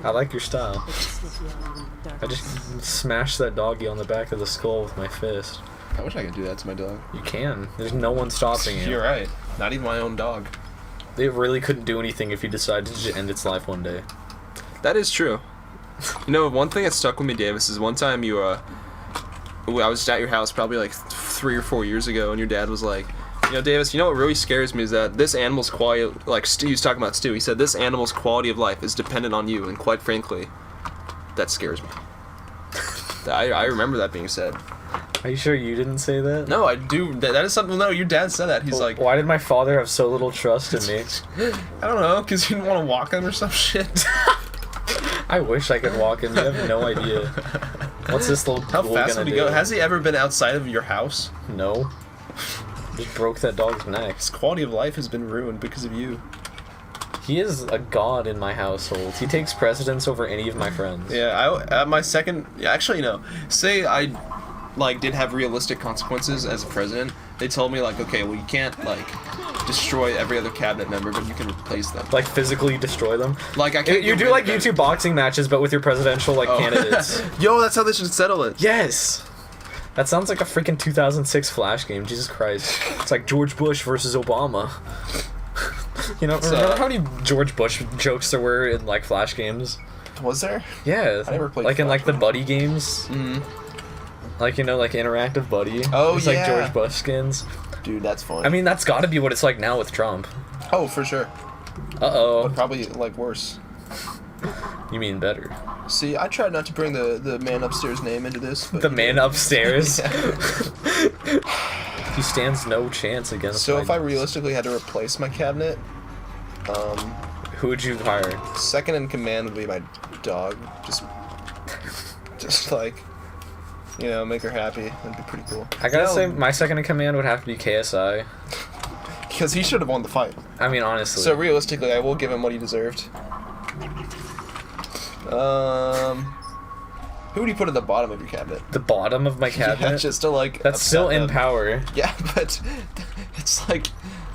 I like your style. I just smashed that doggy on the back of the skull with my fist. I wish I could do that to my dog. You can. There's no one stopping you. You're right. Not even my own dog. They really couldn't do anything if you decided to end its life one day. That is true. You know, one thing that stuck with me, Davis, is one time I was at your house probably like 3 or 4 years ago, and your dad was like, you know, Davis, you know what really scares me is that this animal's quality, like Stu, he was talking about Stu, he said this animal's quality of life is dependent on you, and quite frankly, that scares me. I remember that being said. Are you sure you didn't say that? No, I do. That is something. No, your dad said that. He's like, why did my father have so little trust in me? I don't know, because you didn't want to walk him or some shit. I wish I could walk him. You have no idea. What's this little How fast would he go? Has he ever been outside of your house? No. Just broke that dog's neck. His quality of life has been ruined because of you. He is a god in my household. He takes precedence over any of my friends. Yeah, at my second... Actually, no. Say I... like did have realistic consequences as a president, they told me like, okay, well you can't like destroy every other cabinet member, but you can replace them. Like physically destroy them? Like I can't. You do like YouTube boxing matches, but with your presidential like candidates. Yo, that's how they should settle it. Yes. That sounds like a freaking 2006 Flash game. Jesus Christ. It's like George Bush versus Obama. You know, remember how many George Bush jokes there were in like Flash games? Was there? Yeah. I never played. Like Flash in like the buddy games. Mm-hmm. Like, you know, like interactive buddy. Oh, it's yeah. like George Bush skins. Dude, that's fun. I mean, that's got to be what it's like now with Trump. Oh, for sure. Uh-oh. But probably like worse. You mean better? See, I tried not to bring the man upstairs name into this. But the man upstairs? He stands no chance against. So if I realistically had to replace my cabinet, who would you hire? Second in command would be my dog. Just like, you know, make her happy. That'd be pretty cool. I gotta say, my second in command would have to be KSI. Because he should have won the fight. I mean, honestly. So realistically, I will give him what he deserved. Who would you put at the bottom of your cabinet? The bottom of my cabinet? Yeah, just to like... That's still in power. Yeah, but it's like...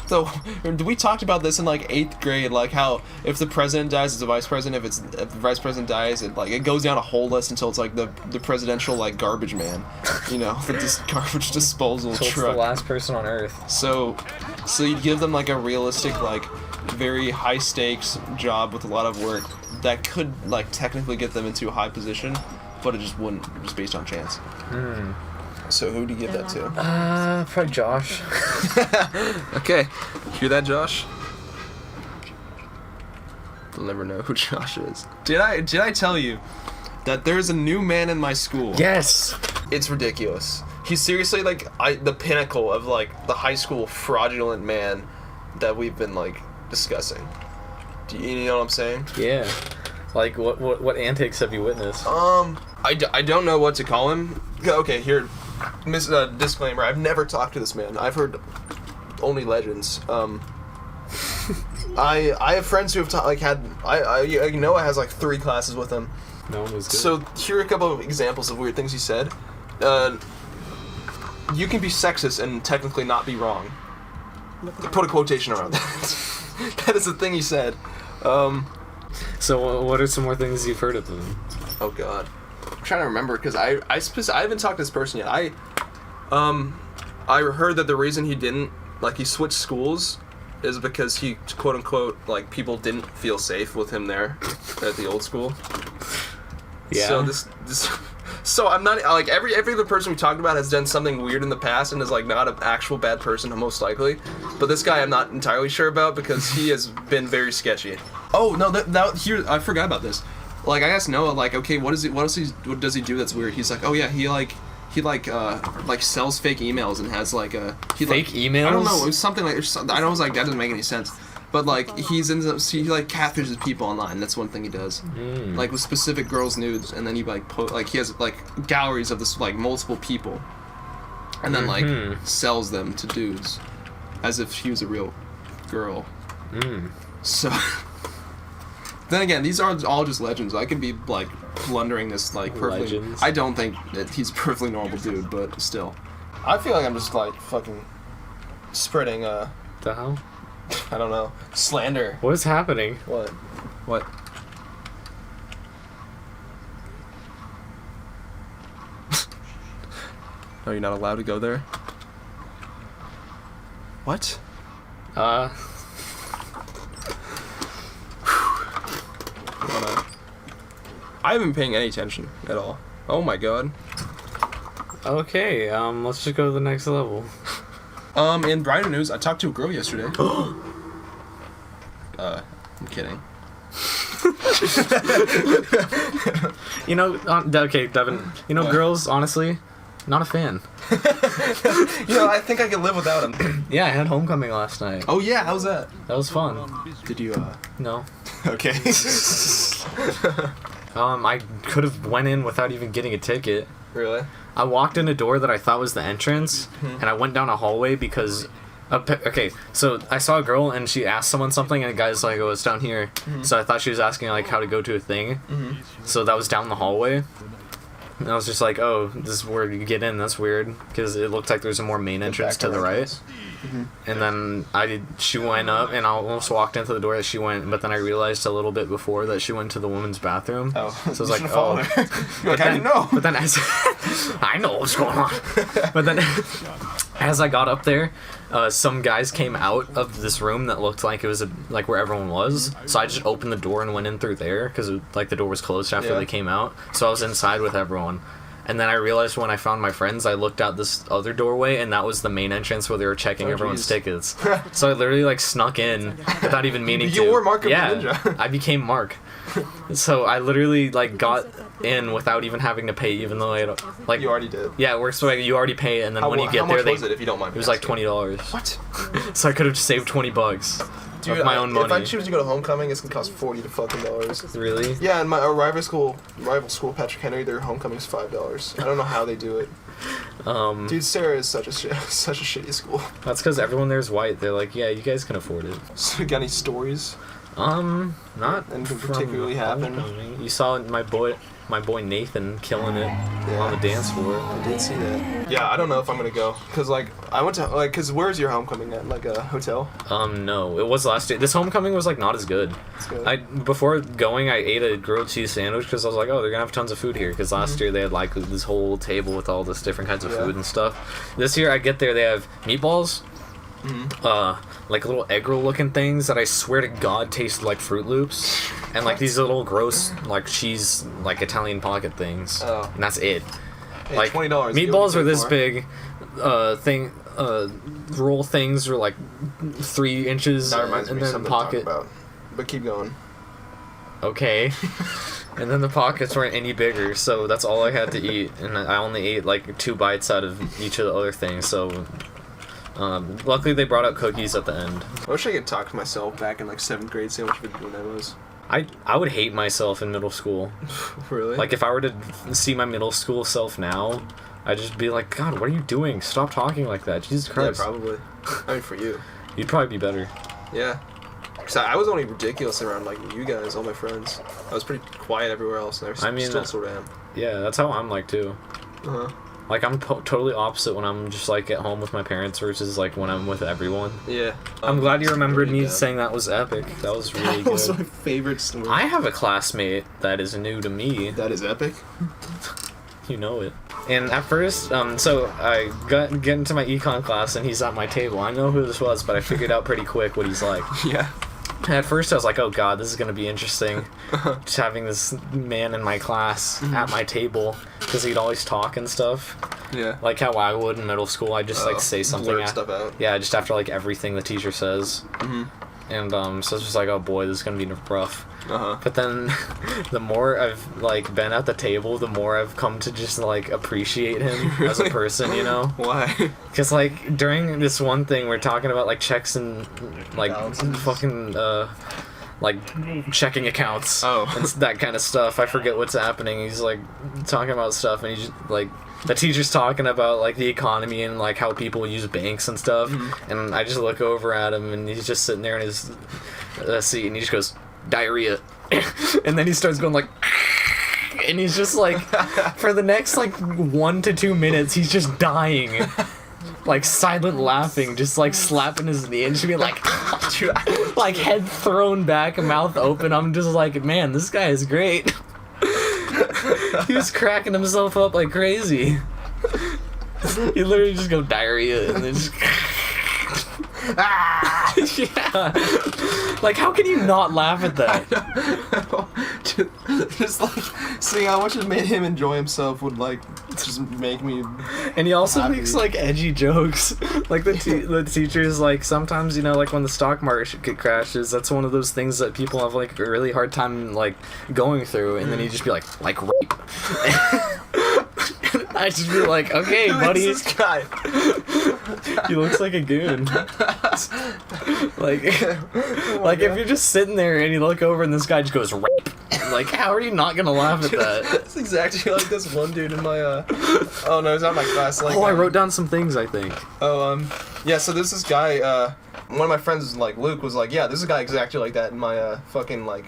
So, we talked about this in like 8th grade, like how if the president dies, it's the vice president. If the vice president dies, it goes down a whole list until it's like the presidential like garbage man, you know, for this garbage disposal so truck. It's the last person on Earth. So you give them like a realistic, like very high stakes job with a lot of work that could like technically get them into a high position, but it just wouldn't, just based on chance. So who do you give that to? Probably Josh. Okay, hear that, Josh? You'll never know who Josh is. Did I tell you that there's a new man in my school? Yes. It's ridiculous. He's seriously like the pinnacle of like the high school fraudulent man that we've been like discussing. Do you know what I'm saying? Yeah. Like what antics have you witnessed? I don't know what to call him. Okay, here. Disclaimer, I've never talked to this man. I've heard only legends. I have friends who have Noah has like 3 classes with him. No one was good. So here are a couple of examples of weird things he said. You can be sexist and technically not be wrong. Put a quotation around that. That is the thing he said. So what are some more things you've heard of him? Oh God. I'm trying to remember because I haven't talked to this person yet. I heard that the reason he didn't he switched schools is because he quote unquote like people didn't feel safe with him there at the old school. Yeah. So I'm not like every other person we talked about has done something weird in the past and is like not an actual bad person most likely, but this guy I'm not entirely sure about because he has been very sketchy. Oh no, here I forgot about this. Like I asked Noah, like, okay, what does he do that's weird? He's like, oh yeah, he sells fake emails and has like fake emails. I don't know, it was something like I was like that doesn't make any sense. But like he like catfishes people online. That's one thing he does. Like with specific girls' nudes, and then he like he has like galleries of this like multiple people, and then like sells them to dudes, as if he was a real girl. So. Then again, these are all just legends. I could be like plundering this like perfectly. Legends. I don't think that he's a perfectly normal dude, but still. I feel like I'm just like fucking spreading the hell? I don't know, slander. What is happening? What? Oh, you're not allowed to go there? What? I haven't been paying any attention at all. Oh my god. Okay, let's just go to the next level. In brighter news, I talked to a girl yesterday. I'm kidding. You know, okay, Devin. You know, What? girls, honestly, not a fan. I think I can live without him. Yeah, I had homecoming last night. Oh yeah, how's that? That was fun. Did you, No. Okay. I could have went in without even getting a ticket. Really? I walked in a door that I thought was the entrance, and I went down a hallway because... okay, so I saw a girl, and she asked someone something, and the guy's like, oh, it's down here. So I thought she was asking, like, how to go to a thing. So that was down the hallway. And I was just like, oh, this is where you get in. That's weird, because it looked like there's a more main entrance to the right. And then she went up, and I almost walked into the door that she went, but then I realized a little bit before that she went to the women's bathroom. Oh, so I was like, oh. You're like, how do you know? But then as I know what's going on. But then as I got up there, some guys came out of this room that looked like it was like where everyone was. So I just opened the door and went in through there because like the door was closed after they came out. So I was inside with everyone. And then I realized when I found my friends, I looked out this other doorway, and that was the main entrance where they were checking everyone's tickets. So I literally like snuck in without even meaning to. You were Mark of the Yeah, Ninja. I became Mark. So I literally like got in without even having to pay, even though I like. You already did. Yeah, it works like you already pay, and then when you get how there, much was it, if you don't mind? it was like $20. What? So I could have saved $20 Dude, of my own money. If I choose to go to homecoming, it's gonna cost $40 to Really? Yeah, and my rival school, Patrick Henry, their homecoming's $5. I don't know how they do it. Dude, Sarah is such a shitty school. That's because everyone there's white. They're like, yeah, you guys can afford it. So, you got any stories? Not Anything from particularly happened? homecoming. You saw my boy Nathan killing it on the dance floor. I did see that. Yeah, I don't know if I'm gonna go, cause like I went to cause where's your homecoming at? Like a hotel? No, it was last year. This homecoming was like not as good. It's good. Before going, I ate a grilled cheese sandwich because I was like, oh, they're gonna have tons of food here. Because last year they had like this whole table with all this different kinds of food and stuff. This year I get there, they have meatballs. Like little egg roll looking things that I swear to God tasted like Fruit Loops, and like these little gross like cheese like Italian pocket things. Oh. And that's it. Hey, Like $20. meatballs were this big. Roll things were like 3 inches. That reminds and me of then something pocket. to talk about. But keep going. Okay. And then the pockets weren't any bigger, so that's all I had to eat, and I only ate like 2 bites out of each of the other things. So. Luckily they brought out cookies at the end. I wish I could talk to myself back in like 7th grade, see how much of a good I was. I would hate myself in middle school. Really? Like if I were to see my middle school self now, I'd just be like, God, what are you doing? Stop talking like that. Jesus Christ. Yeah, probably. I mean, for you. You'd probably be better. Yeah. Cause I was only ridiculous around like you guys, all my friends. I was pretty quiet everywhere else, and I still sort of am. Yeah, that's how I'm like too. Uh-huh. Like I'm totally opposite when I'm just like at home with my parents versus like when I'm with everyone. Yeah. I'm glad you remembered me saying that was epic. That was really good. That was my favorite story. I have a classmate that is new to me. That is epic. You know it. And at first, so I get into my econ class and he's at my table. I know who this was, but I figured out pretty quick what he's like. Yeah. And at first I was like, oh god, this is going to be interesting. Just having this man in my class at my table, because he'd always talk and stuff. Yeah. Like how I would in middle school. I'd just like say something. Blurt stuff out. Yeah, just after like everything the teacher says. And so it's just like, oh boy, this is going to be rough. But then the more I've like been at the table, the more I've come to just like appreciate him as a person, you know? Why? Because like during this one thing we're talking about like checks and like fucking like checking accounts and that kind of stuff. I forget what's happening. He's like talking about stuff, and he's just, like the teacher's talking about like the economy and like how people use banks and stuff. And I just look over at him, and he's just sitting there in his seat, and he just goes, diarrhea. And then he starts going like, and he's just like, for the next like 1 to 2 minutes, he's just dying. Like silent laughing, just like slapping his knee and just being like, like head thrown back, mouth open. I'm just like, man, this guy is great. He was cracking himself up like crazy. You literally just go diarrhea and then just... Yeah. Like, how can you not laugh at that? just like seeing how much it made him enjoy himself would like just make me. And he also happy. makes like edgy jokes. Like the teachers, like sometimes, you know, like when the stock market crashes, that's one of those things that people have like a really hard time like going through, and then he'd just be like rape. I just be like, okay, Who buddy. is this guy? He looks like a goon. Like if you're just sitting there and you look over and this guy just goes rape. Like, how are you not gonna laugh at that? That's exactly like this one dude in my oh no, he's not in my class. Like, I wrote down some things, I think. Yeah. So there's this guy. One of my friends, like Luke, was like, yeah, there's a guy exactly like that in my fucking like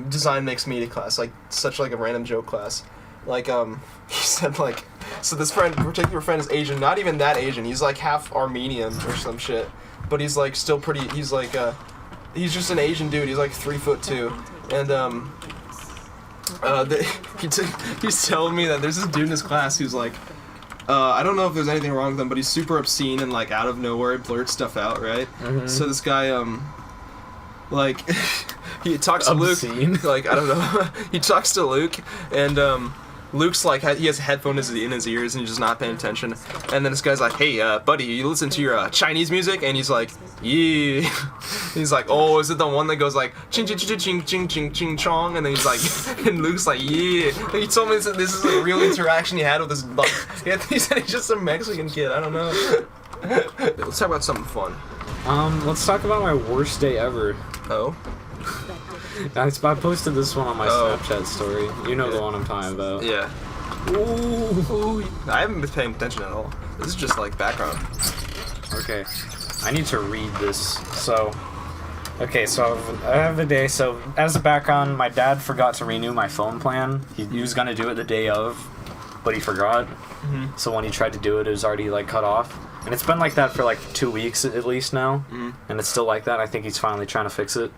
design mixed media class, like such like a random joke class. Like, he said, like, so this particular friend is Asian, not even that Asian, he's, like, half Armenian or some shit, but he's, like, still pretty, he's, like, he's just an Asian dude, he's, like, 3'2", and, he's telling me that there's this dude in his class who's, like, I don't know if there's anything wrong with him, but he's super obscene and, like, out of nowhere blurts stuff out, right? Mm-hmm. So this guy, like, he talks to obscene? Luke, like, I don't know, he talks to Luke, and, Luke's like, he has headphones in his ears and he's just not paying attention. And then this guy's like, hey, buddy, you listen to your Chinese music? And he's like, yeah. He's like, oh, is it the one that goes like, ching ching ching ching ching ching ching chong? And then he's like, and Luke's like, yeah. And he told me this is a real interaction he had with this, like, he said he's just a Mexican kid, I don't know. Let's talk about something fun. Let's talk about my worst day ever. Oh? I posted this one on my Snapchat story. You know the one I'm talking about. Yeah. Ooh. I haven't been paying attention at all. This is just like background. Okay. I need to read this. So I have a day. So as a background, my dad forgot to renew my phone plan. He was gonna do it the day of, but he forgot. Mm-hmm. So when he tried to do it, it was already like cut off. And it's been like that for like 2 weeks at least now. Mm-hmm. And it's still like that. I think he's finally trying to fix it.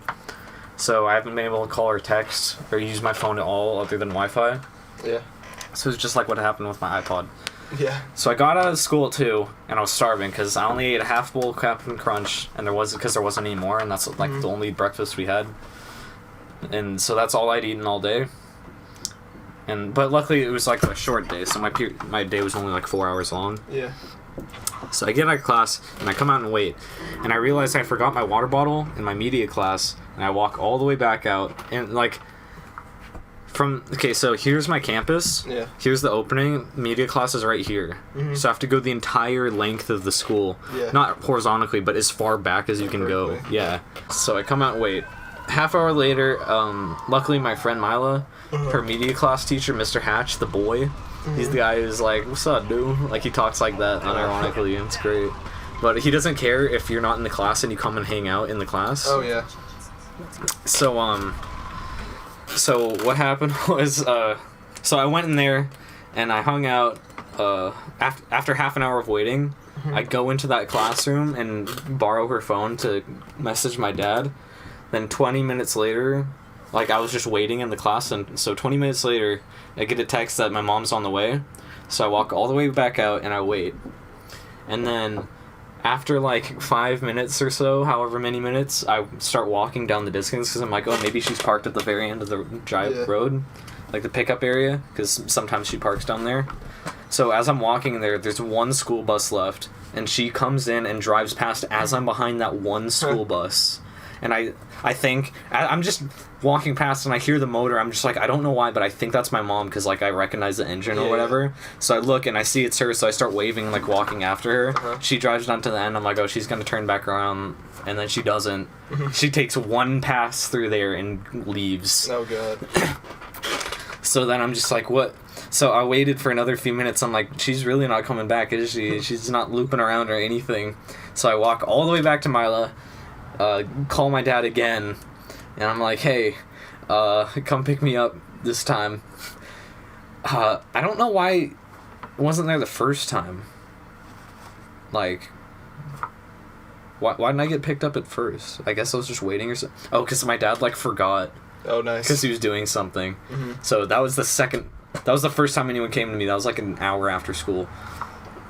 So I haven't been able to call or text or use my phone at all other than Wi-Fi. Yeah. So it's just like what happened with my iPod. Yeah. So I got out of school at 2, and I was starving because I only ate a half bowl of Captain Crunch, and there wasn't any more, and that's like the only breakfast we had. And so that's all I'd eaten all day. But luckily it was like a short day, so my day was only like 4 hours long. Yeah. So I get out of class, and I come out and wait, and I realize I forgot my water bottle in my media class, and I walk all the way back out, and like, so here's my campus, yeah. Here's the opening, media class is right here, so I have to go the entire length of the school, not horizontally, but as far back as you can go, yeah. So I come out and wait. Half hour later, luckily my friend Mila, her media class teacher, Mr. Hatch, the boy, he's the guy who's like, what's up, dude? Like, he talks like that unironically, and it's great. But he doesn't care if you're not in the class and you come and hang out in the class. Oh, yeah. So what happened was, so I went in there and I hung out, after half an hour of waiting, I go into that classroom and borrow her phone to message my dad. Then 20 minutes later, like, I was just waiting in the class, and so 20 minutes later, I get a text that my mom's on the way. So I walk all the way back out and I wait. And then after like 5 minutes or so, however many minutes, I start walking down the distance because I'm like, oh, maybe she's parked at the very end of the road, like the pickup area, because sometimes she parks down there. So as I'm walking there, there's one school bus left, and she comes in and drives past as I'm behind that one school bus. And I think, I'm just walking past and I hear the motor, I'm just like, I don't know why, but I think that's my mom, because like I recognize the engine or whatever. So I look and I see it's her, so I start waving, like walking after her. She drives down to the end, I'm like, oh, she's gonna turn back around, and then she doesn't. She takes one pass through there and leaves. Oh, God. So then I'm just like, what? So I waited for another few minutes, I'm like, she's really not coming back, is she? She's not looping around or anything. So I walk all the way back to Mila, call my dad again, and I'm like, hey, come pick me up this time. I don't know why it wasn't there the first time. Like, why didn't I get picked up at first? I guess I was just waiting or something. Oh, because my dad, like, forgot. Oh, nice. Because he was doing something. So that was the first time anyone came to me. That was like an hour after school.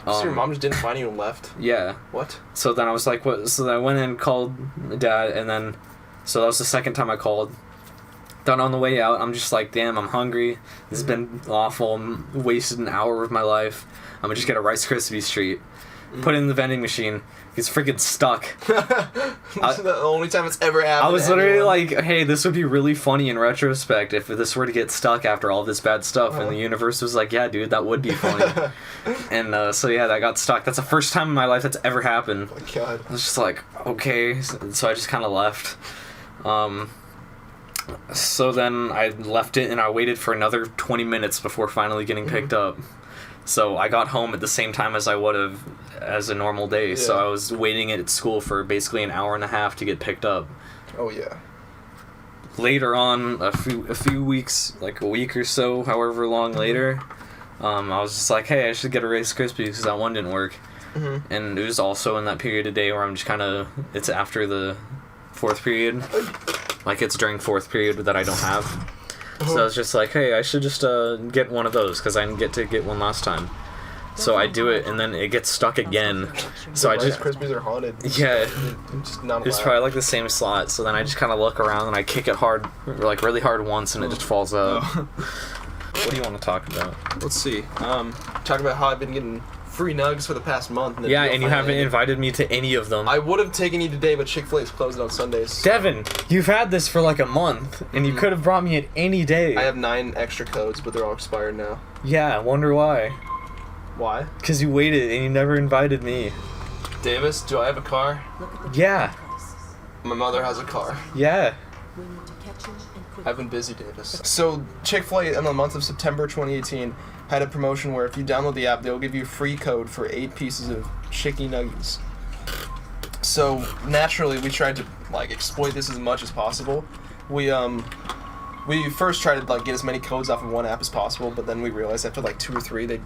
So your mom just didn't find you and left? Yeah. What? So then I was like, what? So then I went in and called my dad, and then, so that was the second time I called. Then on the way out, I'm just like, damn, I'm hungry. This has been awful. I'm wasted an hour of my life. I'm gonna just get a Rice Krispies treat. Put it in the vending machine. He's freaking stuck. This is the only time it's ever happened. I was literally like, hey, this would be really funny in retrospect if this were to get stuck after all this bad stuff. And the universe was like, yeah, dude, that would be funny. And so yeah, that got stuck. That's the first time in my life that's ever happened. Oh my God. I was just like, okay. So I just kind of left. So then I left it and I waited for another 20 minutes before finally getting picked up. So I got home at the same time as I would have as a normal day. Yeah. So I was waiting at school for basically an hour and a half to get picked up. Oh yeah. Later on, a few weeks, like a week or so, however long later, I was just like, hey, I should get a Rice Krispies because that one didn't work. And it was also in that period of day where I'm just kind of, it's after the fourth period. Like it's during fourth period that I don't have. So I was just like, hey, I should just get one of those because I didn't get to get one last time. So I do it, and then it gets stuck again. So Rice Krispies are haunted. Yeah. Just not it's probably like the same slot. So then I just kind of look around and I kick it hard, like really hard once, and it just falls out. What do you want to talk about? Let's see. Talk about how I've been getting free nugs for the past month. Yeah, and you haven't invited me to any of them. I would have taken you today, but Chick-fil-A is closed on Sundays. Devin, you've had this for like a month, and you could have brought me it any day. I have 9 extra codes, but they're all expired now. Yeah, I wonder why. Why? Because you waited and you never invited me. Davis, do I have a car? Yeah. My mother has a car. Yeah. I've been busy, Davis. So, Chick-fil-A in the month of September 2018 had a promotion where if you download the app, they'll give you a free code for 8 pieces of chicky nuggets. So, naturally, we tried to, like, exploit this as much as possible. We first tried to, like, get as many codes off of one app as possible, but then we realized after, like, 2 or 3, they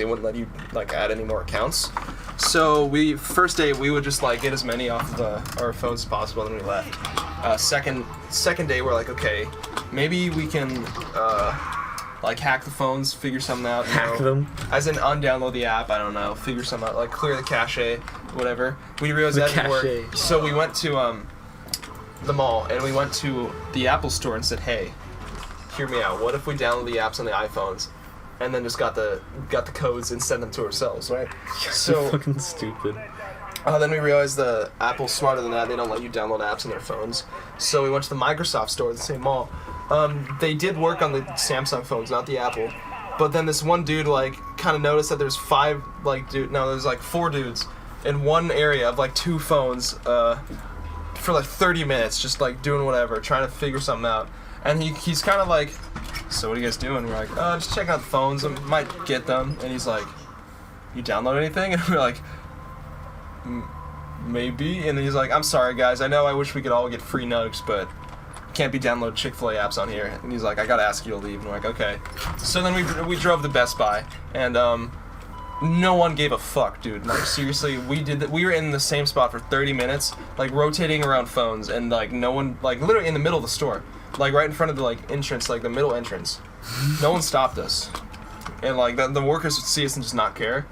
wouldn't let you, like, add any more accounts. So, first day, we would just, like, get as many off of our phones as possible, and then we left. Second day, we're like, okay, maybe we can, like, hack the phones, figure something out. Hack them? As in, undownload the app, I don't know, figure something out, like, clear the cache, whatever. We realized that didn't work. So we went to, the mall, and we went to the Apple store and said, hey, hear me out. What if we download the apps on the iPhones, and then just got the codes and send them to ourselves, right? You're so fucking stupid. Then we realized the Apple's smarter than that. They don't let you download apps on their phones. So we went to the Microsoft store at the same mall. They did work on the Samsung phones, not the Apple. But then this one dude, like, kind of noticed that there's 4 dudes in one area of, like, 2 phones for, like, 30 minutes, just, like, doing whatever, trying to figure something out. And he's kind of like, so what are you guys doing? We're like, just checking out the phones. I might get them. And he's like, you download anything? And we're like, maybe. And then he's like, I'm sorry, guys. I know I wish we could all get free nugs, but can't be download Chick-fil-A apps on here. And he's like, I gotta ask you to leave. And we're like, okay. So then we drove to Best Buy, and no one gave a fuck, dude. Like, seriously, we were in the same spot for 30 minutes, like, rotating around phones, and, like, no one, like, literally in the middle of the store. Like, right in front of the, like, entrance, like, the middle entrance. No one stopped us. And, like, the workers would see us and just not care.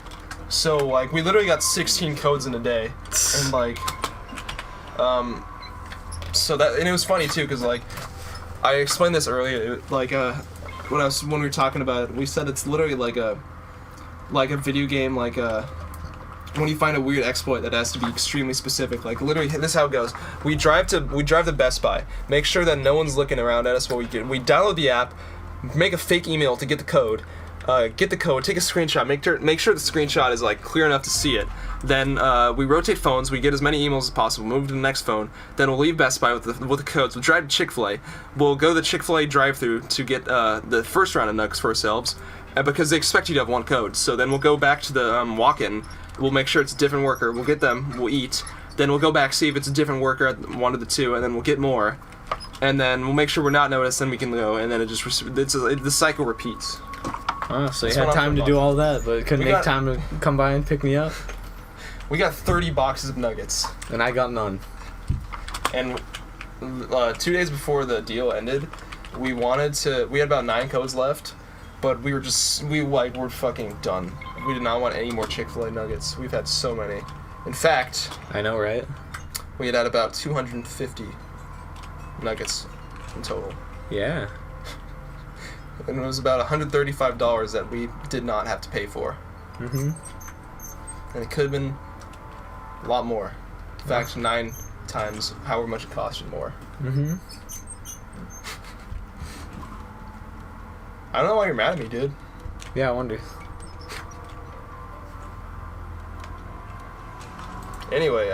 So, like, we literally got 16 codes in a day. And, like, so that, and it was funny, too, because, like, I explained this earlier, like, when we were talking about it, we said it's literally like a video game, like, when you find a weird exploit that has to be extremely specific, like literally, this is how it goes. We drive to Best Buy, make sure that no one's looking around at us while we get. We download the app, make a fake email to get the code, take a screenshot, make sure the screenshot is like clear enough to see it. Then we rotate phones, we get as many emails as possible, move to the next phone. Then we'll leave Best Buy with the codes. We'll drive to Chick-fil-A. We'll go to the Chick-fil-A drive-thru to get the first round of nugs for ourselves, because they expect you to have one code. So then we'll go back to the walk-in. We'll make sure it's a different worker. We'll get them. We'll eat. Then we'll go back, see if it's a different worker at one of the 2, and then we'll get more. And then we'll make sure we're not noticed. Then we can go. And then the cycle repeats. Oh, so you had time to do all that, but couldn't make time to come by and pick me up? We got 30 boxes of nuggets. And I got none. And 2 days before the deal ended, we had about 9 codes left. But we're fucking done. we did not want any more Chick-fil-A nuggets. We've had so many. In fact, I know, right? we had about 250 nuggets in total. Yeah. And it was about $135 that we did not have to pay for. Mm-hmm. And it could have been a lot more. In fact, 9 times however much it cost you more. Mm-hmm. I don't know why you're mad at me, dude. Yeah, I wonder. Anyway,